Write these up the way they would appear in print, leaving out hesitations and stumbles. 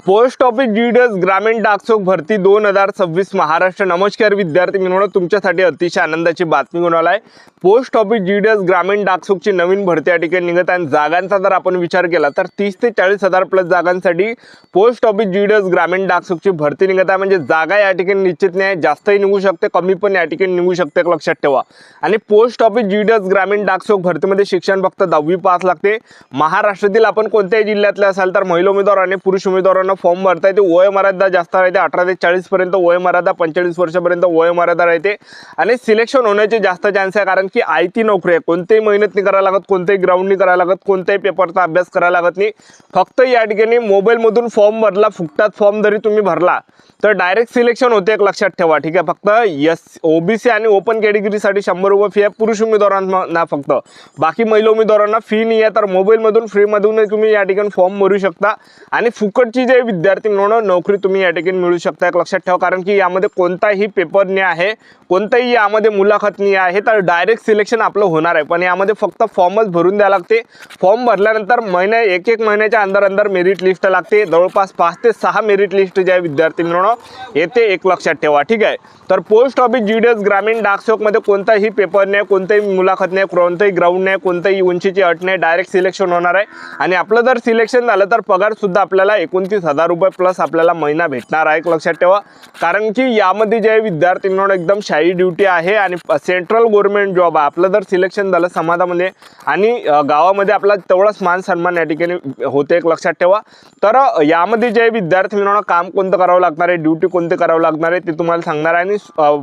Post office GDS ग्रामीण डाकसेवक भरती 2026 महाराष्ट्र। नमस्कार विद्यार्थी मित्रांनो, तुमच्यासाठी अतिशय आनंदाची बातमी घेऊन आलाय। पोस्ट ऑफिस जीडीएस ग्रामीण डाकसेवकची नवीन भरती या ठिकाणी निघत आहे। जागांचा जर आपण विचार केला तर 30 ते 40 हजार प्लस जागांसाठी पोस्ट ऑफिस जीडीएस ग्रामीण डाकसेवकची भरती निघत आहे। म्हणजे जागा या ठिकाणी निश्चित नाही, जास्तही निघू शकते, कमी पण या ठिकाणी निघू शकते, लक्षात ठेवा। आणि पोस्ट ऑफिस जीडीएस ग्रामीण डाकसेवक भरतीमध्ये शिक्षण फक्त 10वी पास लागते। महाराष्ट्रातील आपण कोणत्याही जिल्ह्यातले असाल तर महिला उमेदवार आणि पुरुष उमेदवारांना फॉर्म भरता येते। वय मर्यादा जास्त राहते, 18 ते 40 पर्यंत वय मर्यादा, 45 वर्षापर्यंत वय मर्यादा राहते। आणि सिलेक्शन होण्याचे जास्त चान्स आहे, कारण की आयती नोकरी आहे। कोणतेही मेहनत नाही करायला लागत, कोणतेही ग्राउंड नाही करायला लागत, कोणत्याही पेपरचा अभ्यास करायला लागत नाही। फक्त या ठिकाणी मोबाईल मधून फॉर्म भरला, फुकटात फॉर्म जरी तुम्ही भरला तर डायरेक्ट सिलेक्शन होते, एक लक्षात ठेवा, ठीक आहे। फक्त ओबीसी आणि ओपन कॅटेगरीसाठी 100 रुपये फी आहे पुरुष उमेदवारांना, फक्त बाकी महिला उमेदवारांना फी नाही आहे। तर मोबाईल मधून फ्री मधून तुम्ही या ठिकाणी फॉर्म भरू शकता आणि फुकटची जे विद्यार्थी म्हणून नोकरी तुम्ही या ठिकाणी मिळू शकता, एक लक्षात ठेवा। कारण की यामध्ये कोणताही पेपर नाही आहे, कोणताही यामध्ये मुलाखत नाही आहे, तर डायरेक्ट सिलेक्शन आपलं होणार आहे। पण यामध्ये फक्त फॉर्मच भरून द्यावं लागते। फॉर्म भरल्यानंतर एक महिन्याच्या अंदर मेरिट लिस्ट लागते। जवळपास 5 ते 6 मेरिट लिस्ट जे विद्यार्थी मिळवणं येते, एक लक्षात ठेवा, ठीक आहे। तर पोस्ट ऑफिस जीडीएस ग्रामीण डाकसेवक मध्ये कोणताही पेपर नाही, कोणताही मुलाखत नाही, कोणताही ग्राउंड नाही, कोणताही उंचीची अट नाही, डायरेक्ट सिलेक्शन होणार आहे। आणि आपलं जर सिलेक्शन झालं तर पगार सुद्धा आपल्याला 29,000 रुपये प्लस आपल्याला महिना भेटणार आहे, एक लक्षात ठेवा। कारण की यामध्ये जे विद्यार्थी म्हणून एकदम शाही ड्युटी आहे आणि सेंट्रल गव्हर्नमेंट जॉब आहे। आपलं जर सिलेक्शन झालं समाजामध्ये आणि गावामध्ये आपला तेवढाच मान सन्मान या ठिकाणी होते, एक लक्षात ठेवा। तर यामध्ये जे विद्यार्थी म्हणून काम कोणतं करावं लागणार आहे, ड्युटी कोणते करावं लागणार आहे ते तुम्हाला सांगणार आहे। आणि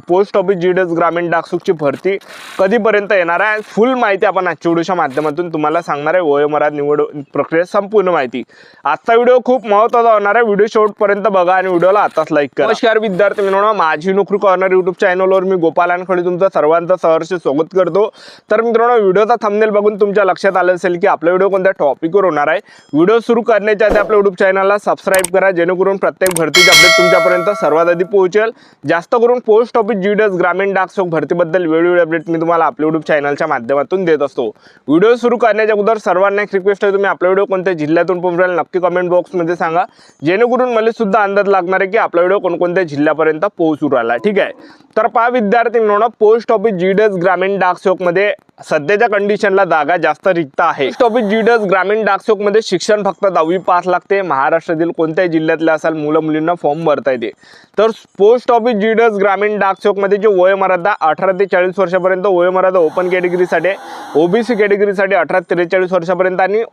पोस्ट ऑफिस जीडीएस ग्रामीण डाकसेवकची भरती कधीपर्यंत येणार आहे, फुल माहिती आपण आजच्या व्हिडिओच्या माध्यमातून तुम्हाला सांगणार आहे। वयोमर्यादा निवड प्रक्रिया संपूर्ण माहिती। आजचा व्हिडिओ खूप महत्त्वाचा होणार आहे, व्हिडिओ शेवटपर्यंत बघा आणि व्हिडिओला आताच लाईक करा। नमस्कार विद्यार्थी मित्रांनो, माझी नोकरी कॉर्नर यूट्यूब चॅनलवर मी गोपाल अनखडे तुमचं सर्वांचं सहर्ष स्वागत करतो। तर मित्रांनो, व्हिडिओचा थंबनेल बघून तुमच्या लक्षात आलं असेल की आपला व्हिडिओ कोणत्या टॉपिकवर होणार आहे। व्हिडिओ सुरू करण्याच्या आधी आपल्या यूट्यूब चॅनलला सबस्क्राईब करा, जेणेकरून प्रत्येक भरतीचे अपडेट तुमच्यापर्यंत सर्वात आधी पोहोचेल। जास्त करून पोस्ट ऑफिस जीडीएस ग्रामीण डाकसेवक भरतीबद्दल वेगवेगळे अपडेट मी तुम्हाला आपल्या यूट्यूब चॅनलच्या माध्यमातून देत असतो। व्हिडिओ सुरू करण्याच्या अगोदर सर्वांना एक रिक्वेस्ट आहे, तुम्ही आपला व्हिडिओ कोणत्या जिल्ह्यातून पाहून राहिला नक्की कमेंट बॉक्समध्ये सांगा, जेणेकरून मला सुद्धा अंदाज लागणार आहे की आपला व्हिडिओ कोणकोणत्या जिल्ह्यापर्यंत पोहोचू राहिला, ठीक आहे। तर पहा विद्यार्थी मित्रांनो, पोस्ट ऑफिस जीडीएस ग्रामीण डाकसेवक मध्ये सध्याच्या कंडिशनला जागा जास्त रिक्त आहे। पोस्ट ऑफिस जीडीएस ग्रामीण डाकसेवक मध्ये शिक्षण फक्त 10वी पास लागते। महाराष्ट्रातील कोणत्याही जिल्ह्यातले असाल मुलं मुलींना फॉर्म भरता येते। तर पोस्ट ऑफिस जीडीएस ग्रामीण डाकसेवक मध्ये जे वय मर्यादा 18 ते 40 वर्षापर्यंत वय मर्यादा ओपन कॅटेगरीसाठी, ओबीसी कॅटेगरीसाठी 18 ते 43 वर्षापर्यंत आणि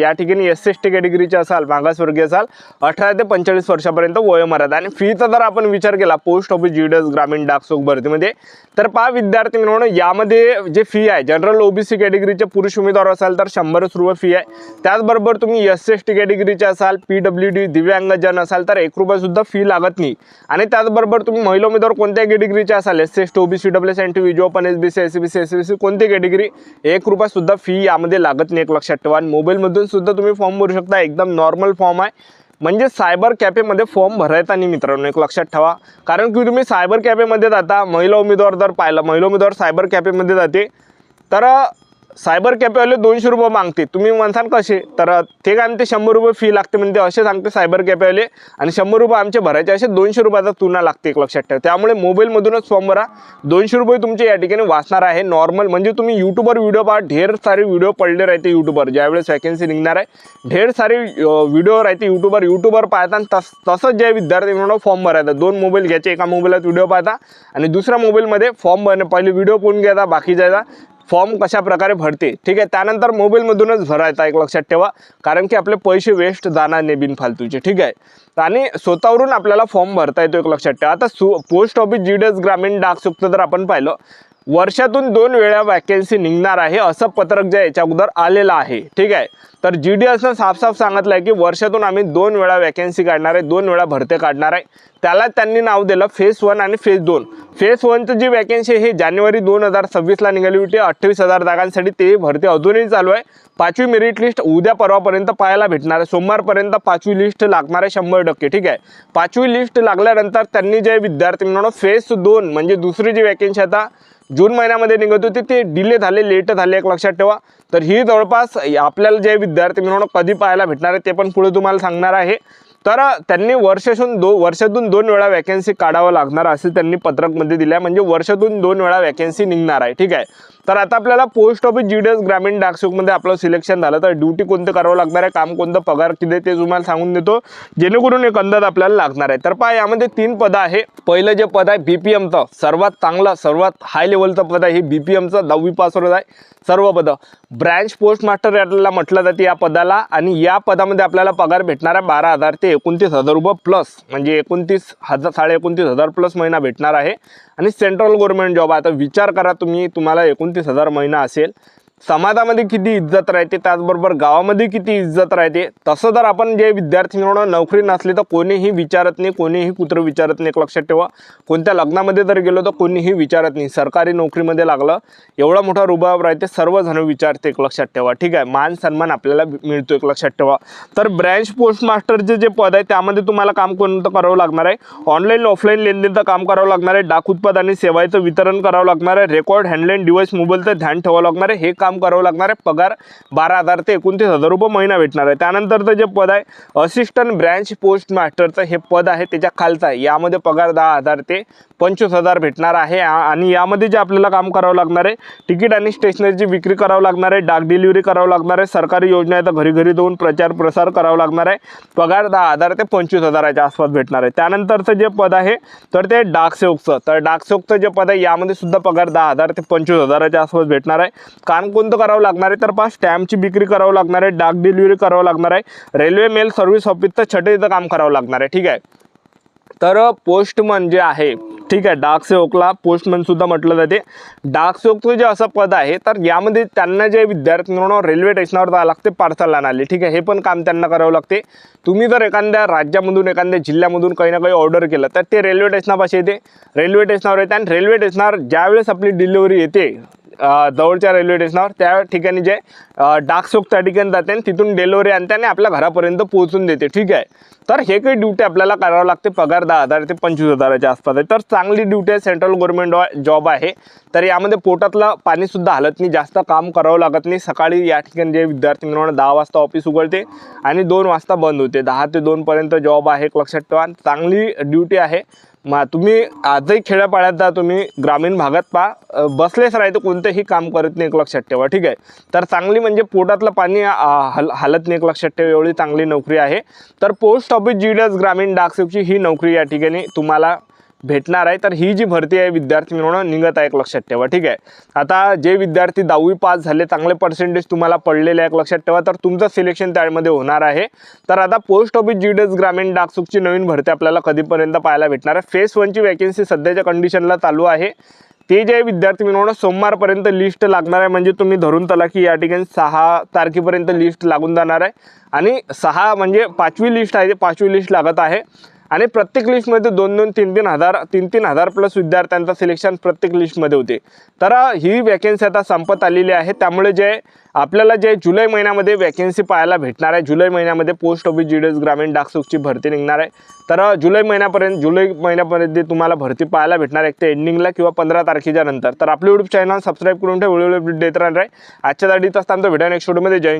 या ठिकाणी एससी कॅटेगरीचे असाल, मागासवर्गीय असाल 18 ते 45 वर्षापर्यंत वय मर्यादा। आणि फीचा जर आपण विचार केला पोस्ट ऑफिस जीडीएस ग्रामीण डाकसेवक भरतीमध्ये, तर पहा विद्यार्थी मित्रांनो, यामध्ये जे फी आहे जनरल ओबीसी कॅटेगरीचे पुरुष उमेदवार असाल तर 100 रुपये फी आहे। त्याचबरोबर तुम्ही एससी कॅटेगरीचे असाल, पीडब्ल्यूडी दिव्यांगजन असाल तर 1 रुपया सुद्धा फी लागत नाही। आणि त्याचबरोबर तुम्ही महिला उमेदवार कोणत्याही कॅटेगरीचे असाल, एससी ओबीसी डब्ल्यूएसएनटी विजो ओपन एसबीसी एससीबीसी एससीबीसी कोणती कॅटेगरी, 1 रुपया सुद्धा फी यामध्ये लागत नाही, एक लक्षात ठेवा। आणि मोबाईल मधून सुद्धा तुम्ही फॉर्म भरू शकता, एकदम नॉर्मल फॉर्म आहे। म्हणजे सायबर कॅफेमध्ये फॉर्म भरायचा नाही मित्रांनो, एक लक्षात ठेवा। कारण की तुम्ही सायबर कॅफेमध्ये जाता, महिला उमेदवार जर पाहिला, महिला उमेदवार सायबर कॅफेमध्ये जाते तर सायबर कॅफेवाले 200 रुपये मागते। तुम्ही म्हणसाल कसे, तर ते काय म्हणते 100 रुपये फी लागते म्हणते, असे सांगते सायबर कॅफेवाले। आणि 100 रुपये आमचे भरायचे, असे 200 रुपयाचा तुलना लागते, एक लक्षात ठेवा। त्यामुळे मोबाईल मधूनच फॉर्म भरा, 200 रुपये तुमचे या ठिकाणी वाचणार आहे नॉर्मल। म्हणजे तुम्ही यूट्यूबवर व्हिडिओ पहा, ढेर सारे व्हिडिओ पडले राहते यूट्यूबवर, ज्यावेळेस वॅकन्सी निघणार आहे ढेर सारे व्हिडिओ राहते यूट्यूबवर पाहता। तसंच जे विद्यार्थी म्हणून फॉर्म भरायचा, 2 मोबाईल घ्यायचे, एका मोबाईलात व्हिडिओ पाहता आणि दुसऱ्या मोबाईलमध्ये फॉर्म भरणे, पहिले व्हिडिओ पाहून घ्यायचा, बाकी जायचा फॉर्म कशा प्रकारे भरते, ठीक आहे। त्यानंतर मोबाईल मधूनच भरायचा, एक लक्षात ठेवा। कारण की आपले पैसे वेस्ट जाणार नाही बिनफालतूचे, ठीक आहे। आणि स्वतःवरून आपल्याला फॉर्म भरता येतो, एक लक्षात ठेवा। आता पोस्ट ऑफिस जीडीएस ग्रामीण डाकसेवक जर आपण पाहिलं, वर्षातून 2 वेळा वॅकन्सी निघणार आहे, असं पत्रक जे याच्या अगोदर आलेलं आहे, ठीक आहे। तर जीडीएसनं साफ सांगितलं आहे की वर्षातून आम्ही 2 वेळा वॅकन्सी काढणार आहे, 2 वेळा भरती काढणार आहे। त्याला त्यांनी नाव दिलं फेज 1 आणि फेज 2। फेज 1ची जी वॅकन्सी हे जानेवारी 2026 ला निघाली होती, 28,000 जागांसाठी ते भरती अजूनही चालू आहे। 5वी मेरिट लिस्ट उद्या परवापर्यंत पाहायला भेटणार आहे, सोमवारपर्यंत 5वी लिस्ट लागणार आहे 100%, ठीक आहे। 5वी लिस्ट लागल्यानंतर त्यांनी जे विद्यार्थी म्हणून फेज 2 म्हणजे दुसरी जी वॅकन्सी आता जून महिन्यामध्ये निघत होती ते डिले झाले, लेट झाले, एक लक्षात ठेवा। तर ही जवळपास आपल्याला जे विद्यार्थी म्हणून कधी पाहायला भेटणार आहे ते पण पुढे तुम्हाला सांगणार आहे। तर त्यांनी वर्षातून 2 वेळा वॅकन्सी काढावं लागणार असे त्यांनी पत्रकमध्ये दिलं आहे, म्हणजे वर्षातून 2 वेळा वॅकन्सी निघणार आहे, ठीक आहे. तर आता आपल्याला पोस्ट ऑफिस GDS ग्रामीण डाकसेवकमध्ये आपलं सिलेक्शन झालं तर ड्युटी कोणतं करावं लागणार आहे, काम कोणतं, पगार किती आहे ते तुम्हाला सांगून देतो, जेणेकरून एक अंदाज आपल्याला लागणार आहे. तर पहा यामध्ये 3 पदं आहे. पहिलं जे पद आहे BPMचं सर्वात चांगलं सर्वात हाय लेवलचं पद आहे, हे BPMचं 10वी पासवर आहे सर्व पदं. ब्रँच पोस्ट मास्टर याला म्हटलं जाते या पदाला, आणि या पदामध्ये आपल्याला पगार भेटणार आहे 12,000 ते 29,000 रुपये प्लस, म्हणजे 29,000 प्लस महिना भेटणार आहे. आणि सेंट्रल गव्हर्नमेंट जॉब आहे. आता विचार करा तुम्ही, तुम्हाला 29,000 महिना असेल, समाजामध्ये किती इज्जत राहते, त्याचबरोबर गावामध्ये किती इज्जत राहते. तसं जर आपण जे विद्यार्थी म्हणून नोकरी नसली तर कोणीही विचारत नाही, कोणीही कुत्र विचारत नाही. एक लक्षात ठेवा, कोणत्या लग्नामध्ये जर गेलो तर कोणीही विचारत नाही. सरकारी नोकरीमध्ये लागलं एवढा मोठा रुबाब राहते, सर्वजण विचारते. एक लक्षात ठेवा, ठीक आहे. मान सन्मान आपल्याला मिळतो, एक लक्षात ठेवा. तर ब्रँच पोस्ट मास्टरचे जे पद आहे त्यामध्ये तुम्हाला काम कोणतं करावं लागणार आहे, ऑनलाईन ऑफलाईन लेनदेनचं काम करावं लागणार आहे, डाक उत्पाद आणि सेवाचं वितरण करावं लागणार आहे, रेकॉर्ड हँडलाईन डिव्हाइस मोबाईलचं ध्यान ठेवावं लागणार आहे. हे काम करावं लागणार आहे. पगार 12,000 ते 29,000 रुपये महिना भेटणार आहे. त्यानंतरचं जे पद आहे असिस्टंट ब्रँच पोस्ट मास्टरचं हे पद आहे, त्याच्या खालचं आहे. यामध्ये पगार 10,000 ते 25,000 भेटणार आहे. आणि यामध्ये जे आपल्याला काम करावं लागणार आहे, तिकीट आणि स्टेशनरीची विक्री करावं लागणार आहे, डाक डिलिव्हरी करावं लागणार आहे, सरकारी योजना आहे तर घरी घरी जाऊन प्रचार प्रसार करावं लागणार आहे. पगार 10,000 ते 25,000च्या आसपास भेटणार आहे. त्यानंतरचं जे पद आहे तर ते डाकसेवकचं, तर डाकसेवकचं जे पद आहे यामध्ये सुद्धा पगार 10,000 ते 25,000च्या आसपास भेटणार आहे. काम कोणतं करावं लागणार आहे, तर पहा स्टॅम्पची विक्री करावं लागणार आहे, डाक डिलिव्हरी करावं लागणार आहे, रेल्वे मेल सर्व्हिस ऑफिसचं छटेचं काम करावं लागणार आहे, ठीक आहे. तर पोस्टमन जे आहे, ठीक आहे, डाकसेवकला पोस्टमन सुद्धा म्हटलं जाते. डाकसेवकचं जे असं पद आहे तर यामध्ये त्यांना जे विद्यार्थी म्हणून रेल्वे स्टेशनवर जावं लागते पार्सल आणायला, ठीक आहे. हे पण काम त्यांना करावं लागते. तुम्ही जर एखाद्या राज्यामधून एखाद्या जिल्ह्यामधून काही ना काही ऑर्डर केलं तर ते रेल्वे स्टेशनापाशी येते, रेल्वे स्टेशनवर येते, आणि रेल्वे स्टेशनवर ज्यावेळेस आपली डिलिव्हरी येते जवळच्या रेल्वे स्टेशनवर, त्या ठिकाणी जे डाकसेवक त्या ठिकाणी जाते आणि तिथून डिलिव्हरी आणते आणि आपल्या घरापर्यंत पोहोचून देते, ठीक आहे. तर हे काही ड्युटी आपल्याला करावं लागते. पगार 10,000 ते 25,000च्या आसपास आहे. तर चांगली ड्युटी आहे, सेंट्रल गव्हर्नमेंट जॉब आहे. तर यामध्ये पोटातलं पाणीसुद्धा हलत नाही, जास्त काम करावं लागत नाही. सकाळी या ठिकाणी जे विद्यार्थी म्हणून 10 वाजता ऑफिस उघडते आणि 2 वाजता बंद होते. 10 ते 2 पर्यंत जॉब आहे, लक्षात ठेवा. चांगली ड्युटी आहे. मग तुम्ही आजही खेड्यापाड्यात जा, तुम्ही ग्रामीण भागात पहा, बसलेच राहते, कोणतेही काम करत नाही, एक लक्षात ठेवा, ठीक आहे. तर चांगली म्हणजे पोटातलं पाणी हलत नाही, एक लक्षात ठेवा, एवढी चांगली नोकरी आहे. तर पोस्ट ऑफिस GDS ग्रामीण डाकसेवकची ही नोकरी या ठिकाणी तुम्हाला भेटणार आहे. तर ही जी भरती आहे विद्यार्थी म्हणून निघत आहे, एक लक्षात ठेवा, ठीक आहे. आता जे विद्यार्थी 10वी पास झाले, चांगले पर्सेंटेज तुम्हाला पडलेले आहे, एक लक्षात ठेवा, तर तुमचं सिलेक्शन त्यामध्ये होणार आहे. तर आता पोस्ट ऑफिस GDS ग्रामीण डाकसेवकची नवीन भरती आपल्याला कधीपर्यंत पाहायला भेटणार आहे. फेज 1ची वॅकन्सी सध्याच्या कंडिशनला चालू आहे. ते जे विद्यार्थी मिळवणं सोमवारपर्यंत लिस्ट लागणार आहे, म्हणजे तुम्ही धरून चला की या ठिकाणी 6 तारखेपर्यंत लिस्ट लागून जाणार आहे. आणि 6 म्हणजे 5वी लिस्ट आहे, 5वी लिस्ट लागत आहे. आणि प्रत्येक लिस्टमध्ये 2-2, 3-3 हजार प्लस विद्यार्थ्यांचं सिलेक्शन प्रत्येक लिस्टमध्ये होते. तर ही वॅकन्सी आता संपत आलेली आहे. त्यामुळे जे आपल्याला जे जुलै महिन्यामध्ये वॅकन्सी पाहायला भेटणार आहे, जुलै महिन्यामध्ये पोस्ट ऑफिस GDS ग्रामीण डाकसेवकची भरती निघणार आहे. तर जुलै महिन्यापर्यंत तुम्हाला भरती पाहायला भेटणार आहे, एक ते एंडिंगला किंवा 15 तारखेच्या नंतर. तर आपलं यूट्यूब चॅनल सबस्क्राईब करून ठेवा, व्हिडिओ अपडेट देत राहणार आहे. आजच्या साठी असताना व्हिडिओ नेक्स्ट व्हिडिओमध्ये जॉईन